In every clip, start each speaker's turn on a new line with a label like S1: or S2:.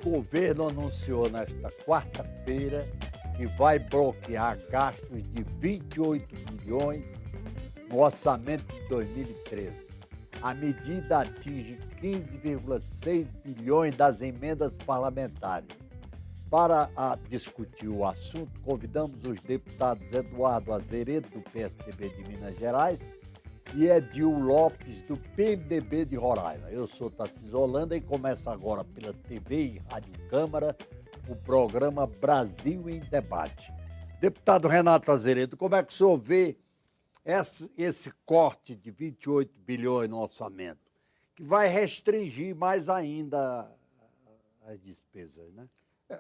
S1: governo anunciou nesta quarta-feira que vai bloquear gastos de 28 bilhões no orçamento de 2013. A medida atinge 15,6 bilhões das emendas parlamentares. Para discutir o assunto, convidamos os deputados Eduardo Azeredo, do PSDB de Minas Gerais, e Edil Lopes, do PMDB de Roraima. Eu sou Tarcísio Holanda e começa agora pela TV e Rádio Câmara o programa Brasil em Debate. Deputado Renato Azeredo, como é que o senhor vê esse corte de 28 bilhões no orçamento, que vai restringir mais ainda as despesas, né?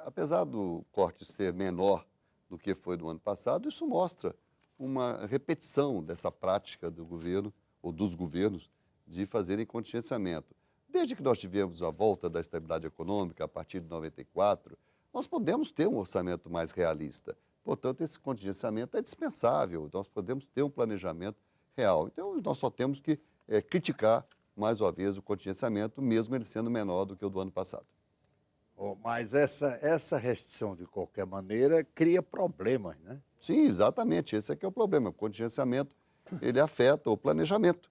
S2: Apesar do corte ser menor do que foi do ano passado, isso mostra uma repetição dessa prática do governo, ou dos governos, de fazerem contingenciamento. Desde que nós tivemos a volta da estabilidade econômica, a partir de 94, nós podemos ter um orçamento mais realista. Portanto, esse contingenciamento é dispensável, nós podemos ter um planejamento real. Então, nós só temos que criticar, mais uma vez, o contingenciamento, mesmo ele sendo menor do que o do ano passado.
S1: Mas essa restrição, de qualquer maneira, cria problemas, né?
S2: Sim, exatamente, esse é que é o problema. O contingenciamento, ele afeta o planejamento,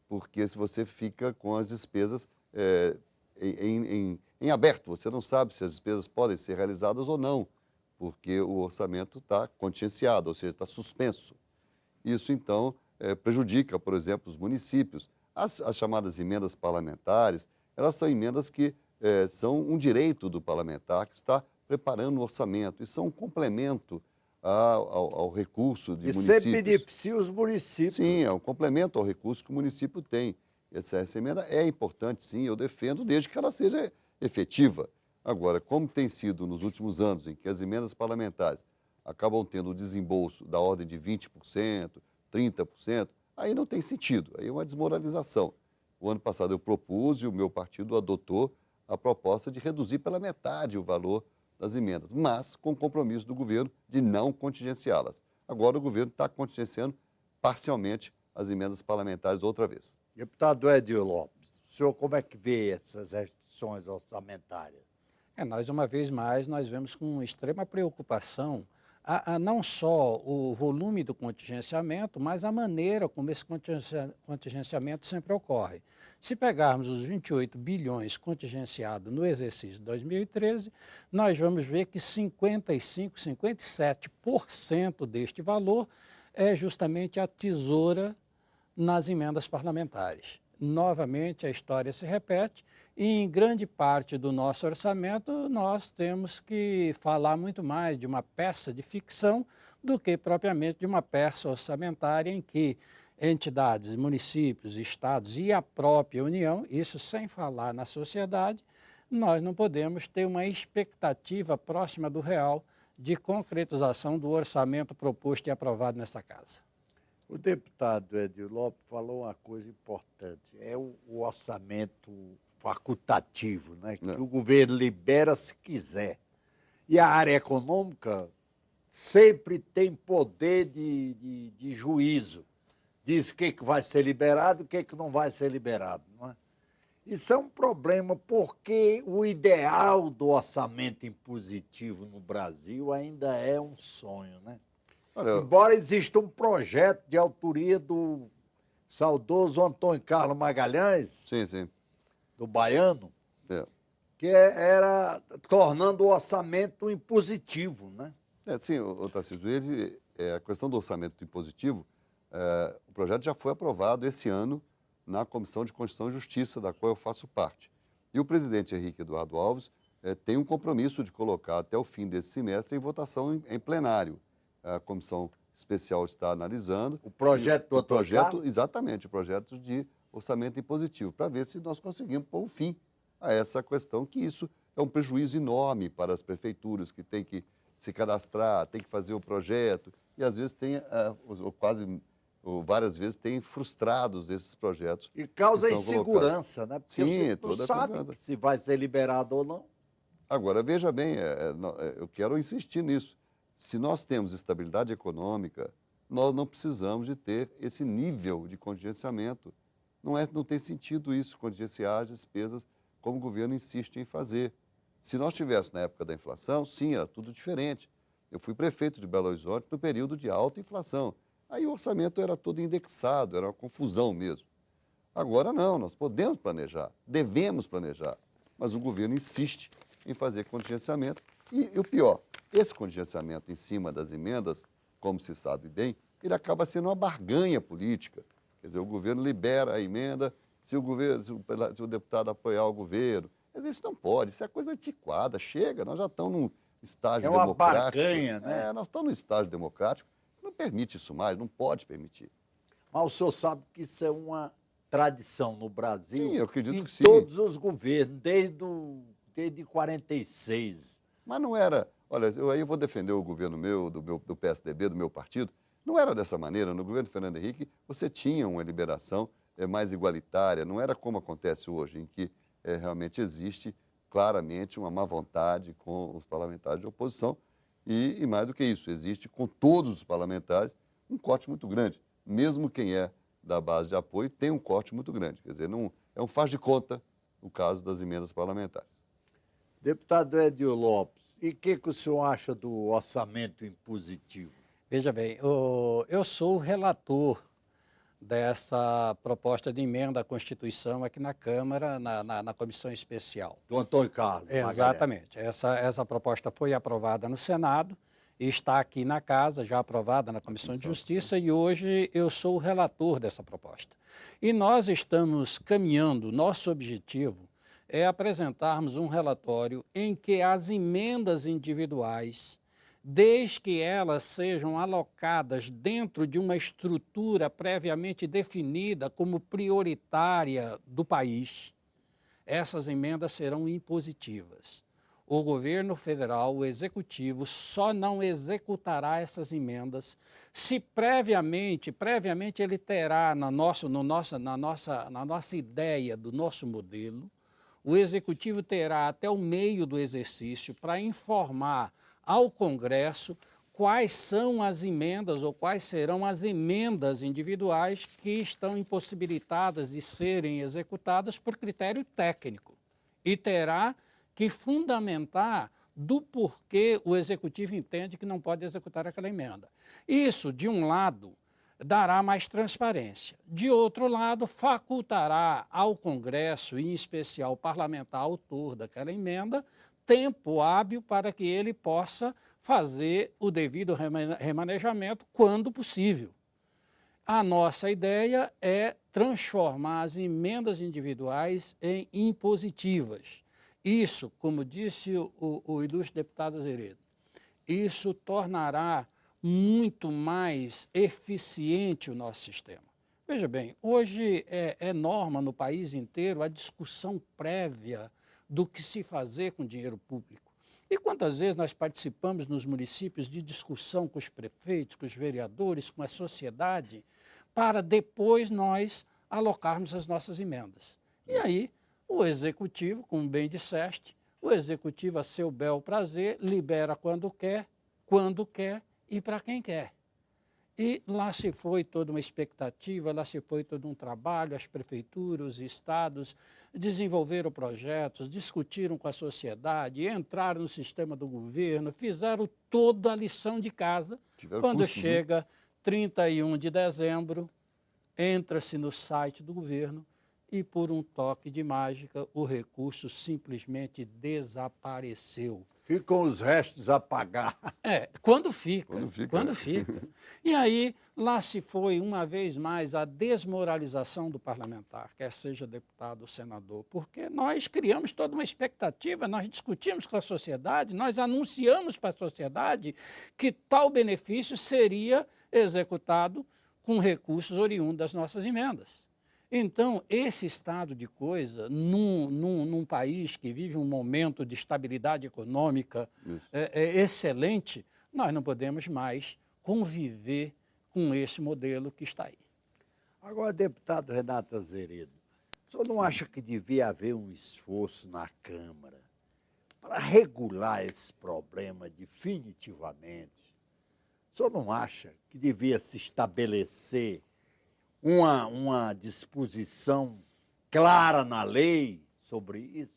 S2: porque se você fica com as despesas em aberto, você não sabe se as despesas podem ser realizadas ou não, porque o orçamento está contingenciado, ou seja, está suspenso. Isso, então, prejudica, por exemplo, os municípios. As chamadas emendas parlamentares, elas são emendas que são um direito do parlamentar que está preparando o orçamento e são um complemento ao recurso de municípios.
S1: E sempre beneficia os municípios.
S2: Sim, é um complemento ao recurso que o município tem. Essa emenda é importante, sim, eu defendo, desde que ela seja efetiva. Agora, como tem sido nos últimos anos, em que as emendas parlamentares acabam tendo um desembolso da ordem de 20%, 30%, aí não tem sentido, aí é uma desmoralização. O ano passado eu propus e o meu partido adotou a proposta de reduzir pela metade o valor das emendas, mas com o compromisso do governo de não contingenciá-las. Agora o governo está contingenciando parcialmente as emendas parlamentares outra vez.
S1: Deputado Edil Lopes, o senhor como é que vê essas restrições orçamentárias?
S3: Nós, uma vez mais, nós vemos com extrema preocupação não só o volume do contingenciamento, mas a maneira como esse contingenciamento sempre ocorre. Se pegarmos os 28 bilhões contingenciados no exercício de 2013, nós vamos ver que 55, 57% deste valor é justamente a tesoura nas emendas parlamentares. Novamente, a história se repete e, em grande parte do nosso orçamento, nós temos que falar muito mais de uma peça de ficção do que propriamente de uma peça orçamentária em que entidades, municípios, estados e a própria União, isso sem falar na sociedade, nós não podemos ter uma expectativa próxima do real de concretização do orçamento proposto e aprovado nesta casa.
S1: O deputado Edil Lopes falou uma coisa importante, é o orçamento facultativo, né? Que o governo libera se quiser. E a área econômica sempre tem poder de juízo. Diz o que vai ser liberado e o que não vai ser liberado, não é? Isso é um problema porque o ideal do orçamento impositivo no Brasil ainda é um sonho, né?
S2: Olha,
S1: embora exista um projeto de autoria do saudoso Antônio Carlos Magalhães,
S2: sim.
S1: do Baiano,
S2: É.
S1: que era tornando o orçamento impositivo, né?
S2: Sim, Tarcísio, a questão do orçamento impositivo, o projeto já foi aprovado esse ano na Comissão de Constituição e Justiça, da qual eu faço parte. E o presidente Henrique Eduardo Alves tem um compromisso de colocar até o fim desse semestre em votação em plenário. A comissão especial está analisando.
S1: O projeto do Antônio Carlos?
S2: Exatamente, o projeto de orçamento impositivo, para ver se nós conseguimos pôr um fim a essa questão, que isso é um prejuízo enorme para as prefeituras, que têm que se cadastrar, têm que fazer o projeto, e às vezes várias vezes tem frustrados esses projetos.
S1: E causa insegurança, né? Porque
S2: sim,
S1: você não sabe se vai ser liberado ou não.
S2: Agora, veja bem, eu quero insistir nisso. Se nós temos estabilidade econômica, nós não precisamos de ter esse nível de contingenciamento. Não tem sentido isso, contingenciar as despesas como o governo insiste em fazer. Se nós tivéssemos na época da inflação, sim, era tudo diferente. Eu fui prefeito de Belo Horizonte no período de alta inflação. Aí o orçamento era todo indexado, era uma confusão mesmo. Agora não, nós podemos planejar, devemos planejar, mas o governo insiste em fazer contingenciamento. E o pior, esse contingenciamento em cima das emendas, como se sabe bem, ele acaba sendo uma barganha política. Quer dizer, o governo libera a emenda se o deputado apoiar o governo. Mas isso não pode, isso é coisa antiquada, chega, nós já estamos num estágio
S1: É uma
S2: democrático.
S1: barganha, né?
S2: Nós estamos num estágio democrático, não permite isso mais, não pode permitir.
S1: Mas o senhor sabe que isso é uma tradição no Brasil,
S2: Sim, eu acredito
S1: em
S2: que sim.
S1: todos os governos, desde 46.
S2: Mas não era, olha, aí eu vou defender o governo meu, do PSDB, do meu partido, não era dessa maneira. No governo Fernando Henrique, você tinha uma liberação mais igualitária, não era como acontece hoje, em que realmente existe claramente uma má vontade com os parlamentares de oposição e mais do que isso, existe com todos os parlamentares um corte muito grande. Mesmo quem é da base de apoio tem um corte muito grande. Quer dizer, não, é um faz de conta o caso das emendas parlamentares.
S1: Deputado Edio Lopes, e o que o senhor acha do orçamento impositivo?
S3: Veja bem, eu sou o relator dessa proposta de emenda à Constituição aqui na Câmara, na comissão especial.
S1: Do Antônio Carlos Magalhães.
S3: Exatamente. Essa proposta foi aprovada no Senado e está aqui na Casa, já aprovada na Comissão de Justiça, e hoje eu sou o relator dessa proposta. E nós estamos caminhando, nosso objetivo é apresentarmos um relatório em que as emendas individuais, desde que elas sejam alocadas dentro de uma estrutura previamente definida como prioritária do país, essas emendas serão impositivas. O governo federal, o executivo, só não executará essas emendas se previamente ele terá na nossa ideia do nosso modelo, o executivo terá até o meio do exercício para informar ao Congresso quais são as emendas ou quais serão as emendas individuais que estão impossibilitadas de serem executadas por critério técnico. E terá que fundamentar do porquê o Executivo entende que não pode executar aquela emenda. Isso, de um lado, dará mais transparência. De outro lado, facultará ao Congresso, em especial ao parlamentar autor daquela emenda, tempo hábil para que ele possa fazer o devido remanejamento quando possível. A nossa ideia é transformar as emendas individuais em impositivas. Isso, como disse o ilustre deputado Azeredo, isso tornará muito mais eficiente o nosso sistema. Veja bem, hoje é norma no país inteiro a discussão prévia do que se fazer com dinheiro público. E quantas vezes nós participamos nos municípios de discussão com os prefeitos, com os vereadores, com a sociedade, para depois nós alocarmos as nossas emendas. E aí, o Executivo, como bem disseste, o Executivo, a seu bel prazer, libera quando quer e para quem quer. E lá se foi toda uma expectativa, lá se foi todo um trabalho, as prefeituras, os estados desenvolveram projetos, discutiram com a sociedade, entraram no sistema do governo, fizeram toda a lição de casa. Quando chega 31 de dezembro, entra-se no site do governo e, por um toque de mágica, o recurso simplesmente desapareceu.
S1: Ficam os restos a pagar.
S3: Quando fica. E aí, lá se foi, uma vez mais, a desmoralização do parlamentar, quer seja deputado ou senador, porque nós criamos toda uma expectativa, nós discutimos com a sociedade, nós anunciamos para a sociedade que tal benefício seria executado com recursos oriundos das nossas emendas. Então, esse estado de coisa, num país que vive um momento de estabilidade econômica excelente, nós não podemos mais conviver com esse modelo que está aí.
S1: Agora, deputado Renato Azeredo, o senhor não acha que devia haver um esforço na Câmara para regular esse problema definitivamente? O senhor não acha que devia se estabelecer uma disposição clara na lei sobre isso?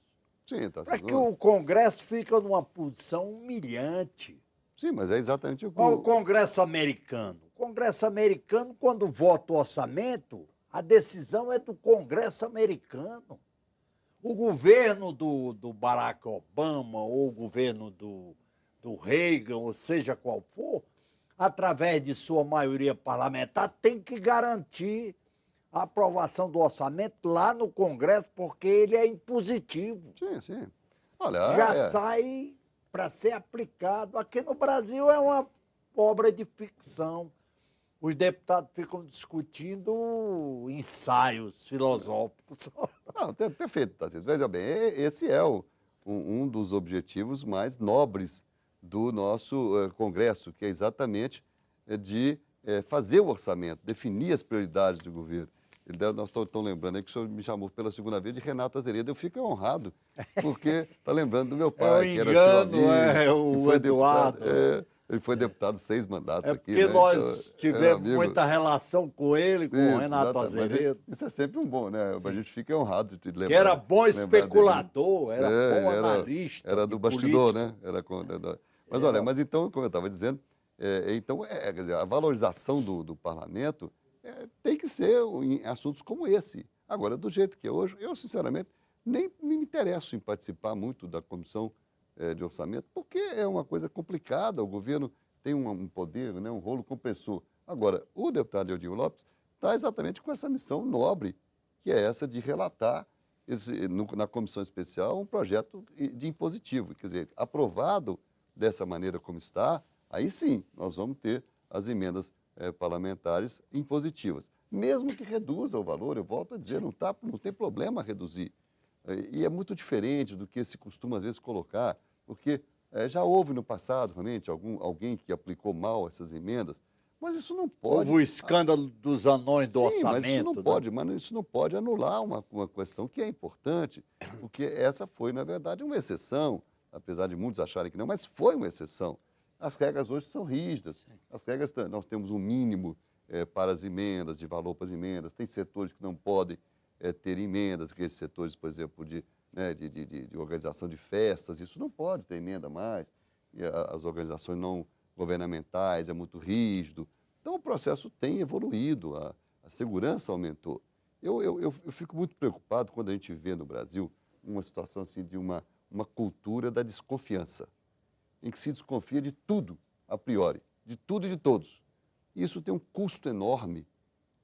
S2: Sim, tá
S1: Para que
S2: sendo...
S1: o Congresso fica numa posição humilhante.
S2: Sim, mas é exatamente o que...
S1: Qual o Congresso americano? O Congresso americano, quando vota o orçamento, a decisão é do Congresso americano. O governo do Barack Obama ou o governo do Reagan, ou seja qual for, através de sua maioria parlamentar, tem que garantir a aprovação do orçamento lá no Congresso, porque ele é impositivo.
S2: Sim, sim. Olha,
S1: Já sai para ser aplicado. Aqui no Brasil é uma obra de ficção. Os deputados ficam discutindo ensaios filosóficos.
S2: Não, perfeito, Tarcísio. Veja bem, esse é um dos objetivos mais nobres do nosso Congresso, que é exatamente de fazer o orçamento, definir as prioridades do governo. Nós estamos lembrando aí que o senhor me chamou pela segunda vez de Renato Azeredo. Eu fico honrado, porque está lembrando do meu pai, que era seu amigo.
S1: O Eduardo.
S2: Ele foi deputado 6 mandatos aqui.
S1: Porque
S2: né?
S1: nós
S2: Então,
S1: tivemos muita relação com ele, com o Renato Azeredo.
S2: Isso é sempre um bom, né? A gente fica honrado de lembrar.
S1: Que era bom
S2: lembrar
S1: especulador,
S2: dele.
S1: era bom analista.
S2: Era do bastidor, né? Mas olha, mas então, como eu estava dizendo, quer dizer, a valorização do parlamento tem que ser em assuntos como esse. Agora, do jeito que é hoje, eu, sinceramente, nem me interesso em participar muito da comissão de orçamento, porque é uma coisa complicada, o governo tem um poder, né, um rolo compressor. Agora, o deputado Eudil Lopes está exatamente com essa missão nobre, que é essa de relatar na comissão especial um projeto de impositivo. Quer dizer, aprovado dessa maneira como está, aí sim nós vamos ter as emendas parlamentares impositivas. Mesmo que reduza o valor, eu volto a dizer, não tem problema reduzir. E é muito diferente do que se costuma, às vezes, colocar, porque já houve no passado, realmente, alguém que aplicou mal essas emendas, mas isso não pode...
S1: Houve o escândalo dos anões do orçamento.
S2: Mas isso não pode, mas isso não pode anular uma questão que é importante, porque essa foi, na verdade, uma exceção, apesar de muitos acharem que não, mas foi uma exceção. As regras hoje são rígidas. As regras, nós temos um mínimo para as emendas, de valor para as emendas. Tem setores que não podem ter emendas, que esses setores, por exemplo, de organização de festas, isso não pode ter emenda mais. E as organizações não governamentais, é muito rígido. Então, o processo tem evoluído, a segurança aumentou. Eu fico muito preocupado quando a gente vê no Brasil uma situação assim de uma cultura da desconfiança, em que se desconfia de tudo, a priori, de tudo e de todos. Isso tem um custo enorme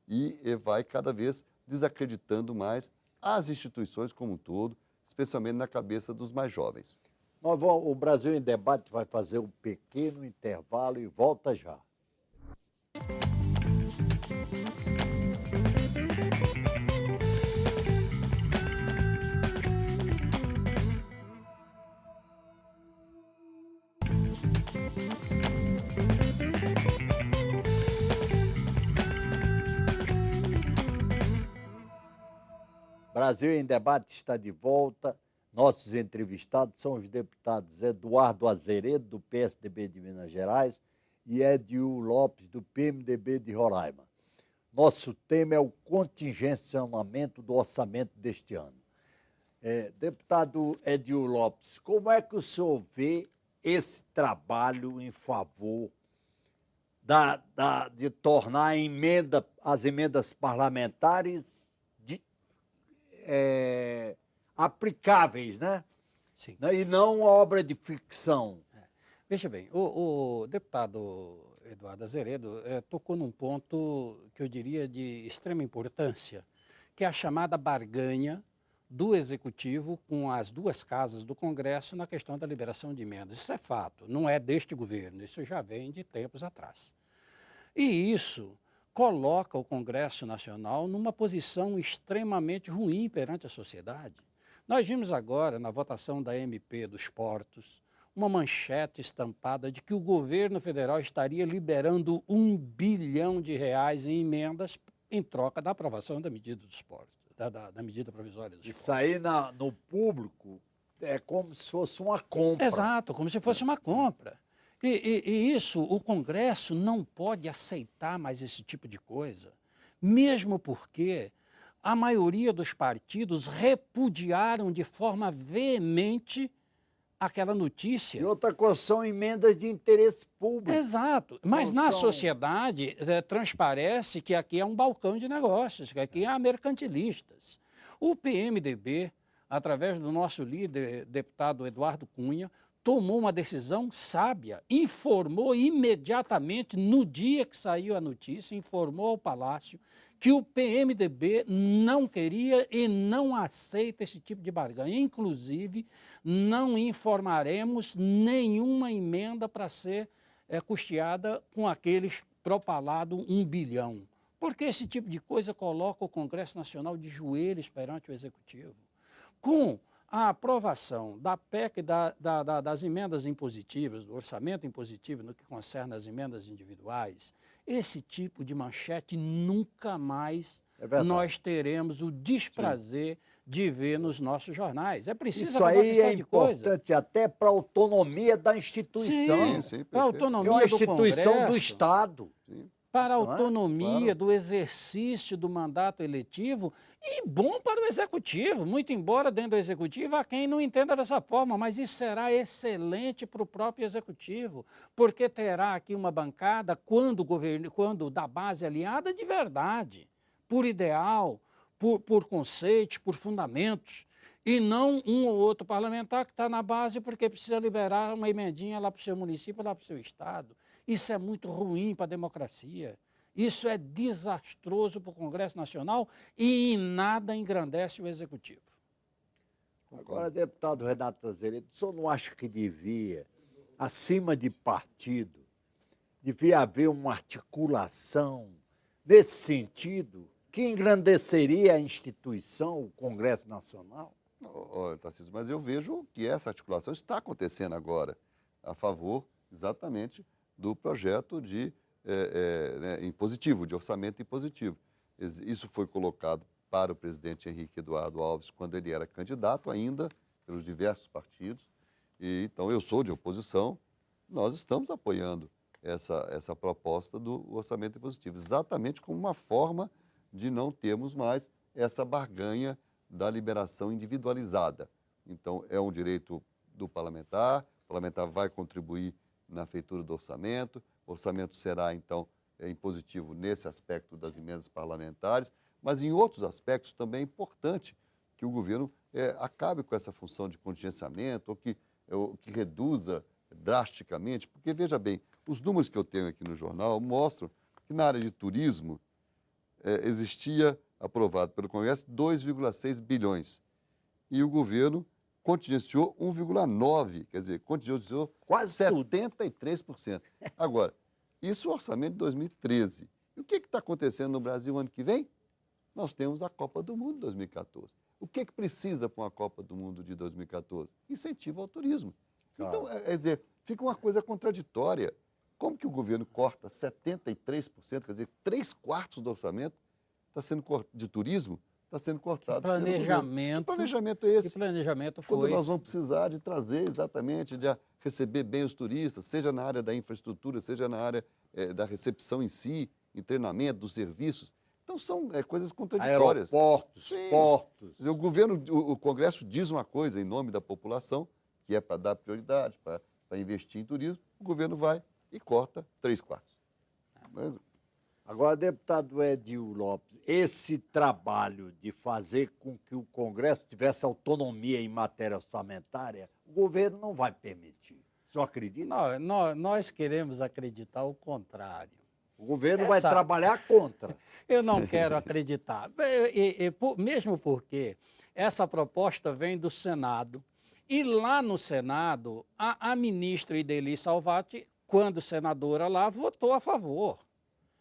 S2: e vai cada vez desacreditando mais as instituições como um todo, especialmente na cabeça dos mais jovens.
S1: O Brasil em Debate vai fazer um pequeno intervalo e volta já. Brasil em Debate está de volta. Nossos entrevistados são os deputados Eduardo Azeredo, do PSDB de Minas Gerais, e Eudil Lopes, do PMDB de Roraima. Nosso tema é o contingenciamento do orçamento deste ano. Deputado Eudil Lopes, como é que o senhor vê esse trabalho em favor de tornar as emendas parlamentares aplicáveis, né?
S3: Sim.
S1: E não obra de ficção?
S3: Veja bem, o deputado Eduardo Azeredo tocou num ponto que eu diria de extrema importância, que é a chamada barganha do Executivo com as duas casas do Congresso na questão da liberação de emendas. Isso é fato, não é deste governo, isso já vem de tempos atrás. E isso coloca o Congresso Nacional numa posição extremamente ruim perante a sociedade. Nós vimos agora, na votação da MP dos portos, uma manchete estampada de que o governo federal estaria liberando R$1 bilhão em emendas em troca da aprovação da medida dos portos, da medida provisória dos portos.
S1: Isso aí no público é como se fosse uma compra.
S3: Exato, como se fosse uma compra. E isso, o Congresso não pode aceitar mais esse tipo de coisa, mesmo porque a maioria dos partidos repudiaram de forma veemente aquela notícia.
S1: E outra coisa, são emendas de interesse público.
S3: Exato. Mas
S1: Não
S3: na
S1: são-
S3: sociedade transparece que aqui é um balcão de negócios, que aqui há mercantilistas. O PMDB, através do nosso líder, deputado Eduardo Cunha, tomou uma decisão sábia, informou imediatamente, no dia que saiu a notícia, informou ao Palácio que o PMDB não queria e não aceita esse tipo de barganha. Inclusive, não informaremos nenhuma emenda para ser custeada com aqueles propalado 1 bilhão. Porque esse tipo de coisa coloca o Congresso Nacional de joelhos perante o Executivo. Com a aprovação da PEC das emendas impositivas, do orçamento impositivo no que concerne às emendas individuais, esse tipo de manchete nunca mais nós teremos o desprazer de ver nos nossos jornais. É preciso
S1: Isso
S3: acabar com
S1: aí
S3: esse
S1: é
S3: tal de coisa.
S1: importante até para a autonomia da instituição.
S2: Sim,
S3: Para a
S2: perfeito.
S1: É uma
S3: autonomia do
S1: instituição do
S3: Congresso,
S1: Estado.
S2: Sim.
S3: para a
S1: Não é?
S3: autonomia
S2: Claro.
S3: do exercício do mandato eletivo e bom para o Executivo, muito embora dentro do Executivo há quem não entenda dessa forma, mas isso será excelente para o próprio Executivo, porque terá aqui uma bancada, quando da base aliada, de verdade, por ideal, por conceitos, por fundamentos, e não um ou outro parlamentar que está na base porque precisa liberar uma emendinha lá para o seu município, lá para o seu estado. Isso é muito ruim para a democracia. Isso é desastroso para o Congresso Nacional e em nada engrandece o Executivo.
S1: Agora, deputado Renato Azevedo, o senhor não acha que devia, acima de partido, devia haver uma articulação nesse sentido que engrandeceria a instituição, o Congresso Nacional?
S2: Olha, Tarcísio, mas eu vejo que essa articulação está acontecendo agora a favor exatamente do projeto de impositivo, de orçamento impositivo. Isso foi colocado para o presidente Henrique Eduardo Alves quando ele era candidato ainda pelos diversos partidos. E, então, eu sou de oposição, nós estamos apoiando essa proposta do orçamento impositivo, exatamente como uma forma de não termos mais essa barganha da liberação individualizada. Então, é um direito do parlamentar, o parlamentar vai contribuir na feitura do orçamento, o orçamento será, então, impositivo nesse aspecto das emendas parlamentares, mas em outros aspectos também é importante que o governo acabe com essa função de contingenciamento ou que reduza drasticamente, porque, veja bem, os números que eu tenho aqui no jornal mostram que na área de turismo existia, aprovado pelo Congresso, 2,6 bilhões. E o governo contingenciou 1,9, quer dizer, contingenciou
S1: Quase
S2: 73%. Agora, isso é o orçamento de 2013. E o que está acontecendo no Brasil ano que vem? Nós temos a Copa do Mundo de 2014. O que precisa para uma Copa do Mundo de 2014? Incentivo ao turismo. Então, quer dizer, fica uma coisa contraditória. Como que o governo corta 73%, quer dizer, 3/4 do orçamento está sendo de turismo, está sendo cortado.
S3: Planejamento.
S2: Que planejamento é esse?
S3: Que planejamento
S2: Quando
S3: foi?
S2: nós vamos precisar de trazer exatamente, de receber bem os turistas, seja na área da infraestrutura, seja na área da recepção em si, em treinamento, dos serviços. Então, são coisas contraditórias.
S1: Aeroportos,
S2: Sim.
S1: portos.
S2: O governo, o Congresso diz uma coisa em nome da população, que é para dar prioridade, para investir em turismo, o governo vai e corta 3/4. Mas,
S1: Agora, deputado Edil Lopes, esse trabalho de fazer com que o Congresso tivesse autonomia em matéria orçamentária, o governo não vai permitir. O senhor acredita?
S3: Nós queremos acreditar o contrário.
S1: O governo vai
S3: Essa-
S1: trabalhar contra.
S3: Eu não quero acreditar, mesmo porque essa proposta vem do Senado. E lá no Senado, a ministra Ideli Salvati, quando senadora lá, votou a favor.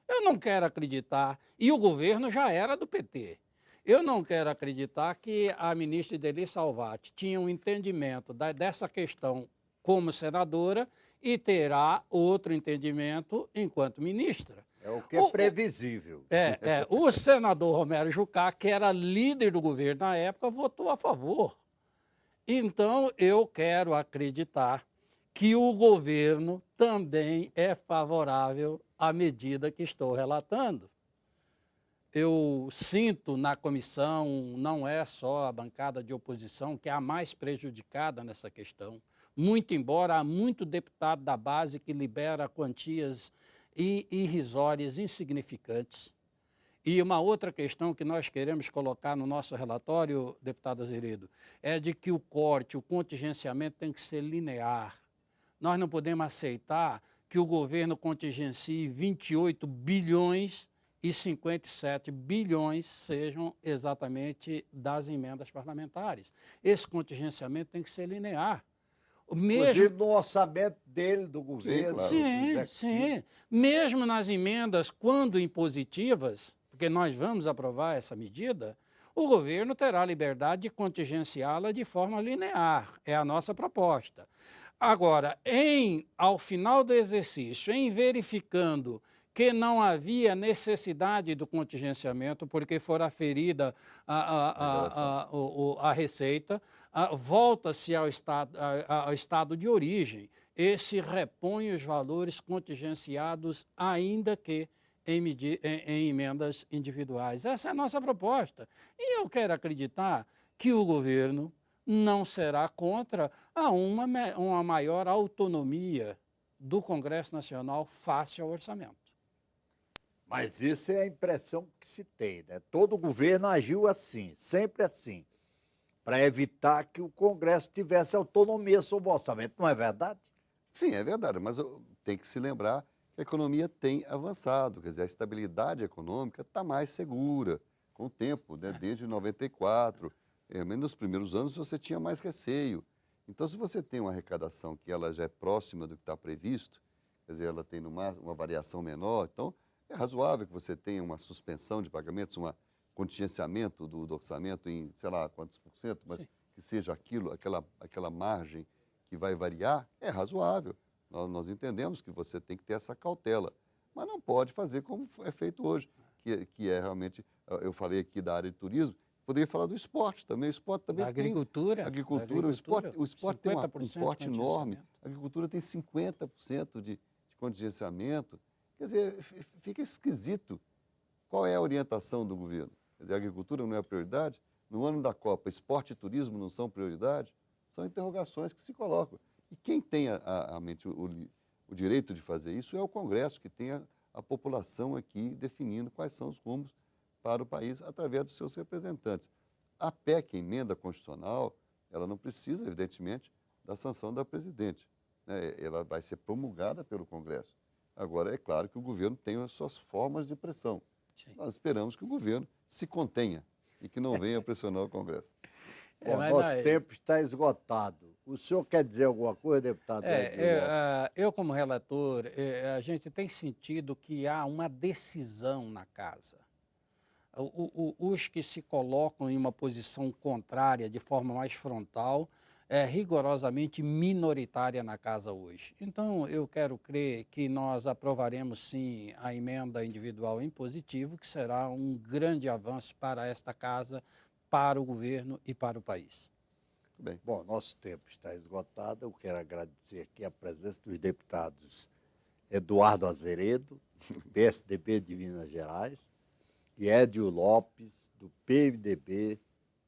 S3: Eu não quero acreditar, e o governo já era do PT. Eu não quero acreditar que a ministra Ideli Salvati tinha um entendimento dessa questão como senadora e terá outro entendimento enquanto ministra.
S1: É o que é previsível.
S3: O senador Romero Jucá, que era líder do governo na época, votou a favor. Então, eu quero acreditar que o governo também é favorável à medida que estou relatando. eu sinto na comissão, não é só a bancada de oposição que é a mais prejudicada nessa questão, muito embora há muito deputado da base que libera quantias irrisórias, insignificantes. E uma outra questão que nós queremos colocar no nosso relatório, deputado Azeredo, é de que o corte, o contingenciamento tem que ser linear. Nós não podemos aceitar que o governo contingencie 28 bilhões e 57 bilhões sejam exatamente das emendas parlamentares. Esse contingenciamento tem que ser linear.
S1: Inclusive no orçamento dele, do governo.
S2: claro.
S3: Sim, sim. Mesmo nas emendas, quando impositivas, porque nós vamos aprovar essa medida, o governo terá liberdade de contingenciá-la de forma linear. É a nossa proposta. Agora, ao final do exercício, em verificando que não havia necessidade do contingenciamento, porque fora ferida a receita, volta-se ao estado de origem e se repõe os valores contingenciados, ainda que em emendas individuais. Essa é a nossa proposta. E eu quero acreditar que o governo não será contra uma maior autonomia do Congresso Nacional face ao orçamento.
S1: Mas isso é a impressão que se tem, né? Todo governo agiu assim, sempre assim, para evitar que o Congresso tivesse autonomia sobre o orçamento, não é verdade?
S2: Sim, é verdade, mas tem que se lembrar que a economia tem avançado, quer dizer, a estabilidade econômica está mais segura com o tempo, né? Desde 94, nos primeiros anos você tinha mais receio. Então, se você tem uma arrecadação que ela já é próxima do que está previsto, quer dizer, ela tem no máximo uma variação menor, então é razoável que você tenha uma suspensão de pagamentos, um contingenciamento do orçamento em, sei lá, quantos por cento, mas sim, que seja aquela margem que vai variar, é razoável. Nós entendemos que você tem que ter essa cautela, mas não pode fazer como é feito hoje, que é realmente, eu falei aqui da área de turismo, poderia falar do esporte também, o esporte também
S3: da
S2: tem...
S3: agricultura.
S2: O esporte tem um porte enorme, a agricultura tem 50% de contingenciamento, quer dizer, fica esquisito. Qual é a orientação do governo? Quer dizer, a agricultura não é a prioridade? No ano da Copa, esporte e turismo não são prioridade? São interrogações que se colocam. E quem tem o direito de fazer isso é o Congresso, que tem a população aqui definindo quais são os rumos para o país através dos seus representantes. A PEC, a emenda constitucional, ela não precisa, evidentemente, da sanção da presidente, né? Ela vai ser promulgada pelo Congresso. Agora, é claro que o governo tem as suas formas de pressão. Sim. Nós esperamos que o governo se contenha e que não venha pressionar o Congresso.
S1: Bom, nosso tempo está esgotado. O senhor quer dizer alguma coisa, deputado?
S3: Eu, como relator, a gente tem sentido que há uma decisão na casa. Os que se colocam em uma posição contrária, de forma mais frontal, é rigorosamente minoritária na casa hoje. Então, eu quero crer que nós aprovaremos, sim, a emenda individual em positivo, que será um grande avanço para esta casa, para o governo e para o país.
S1: Bem, bom, nosso tempo está esgotado. Eu quero agradecer aqui a presença dos deputados Eduardo Azeredo, do PSDB de Minas Gerais, e Édio Lopes, do PMDB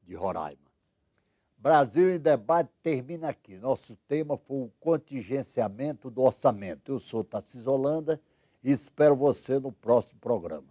S1: de Roraima. Brasil em Debate termina aqui. Nosso tema foi o contingenciamento do orçamento. Eu sou Tarcísio Holanda e espero você no próximo programa.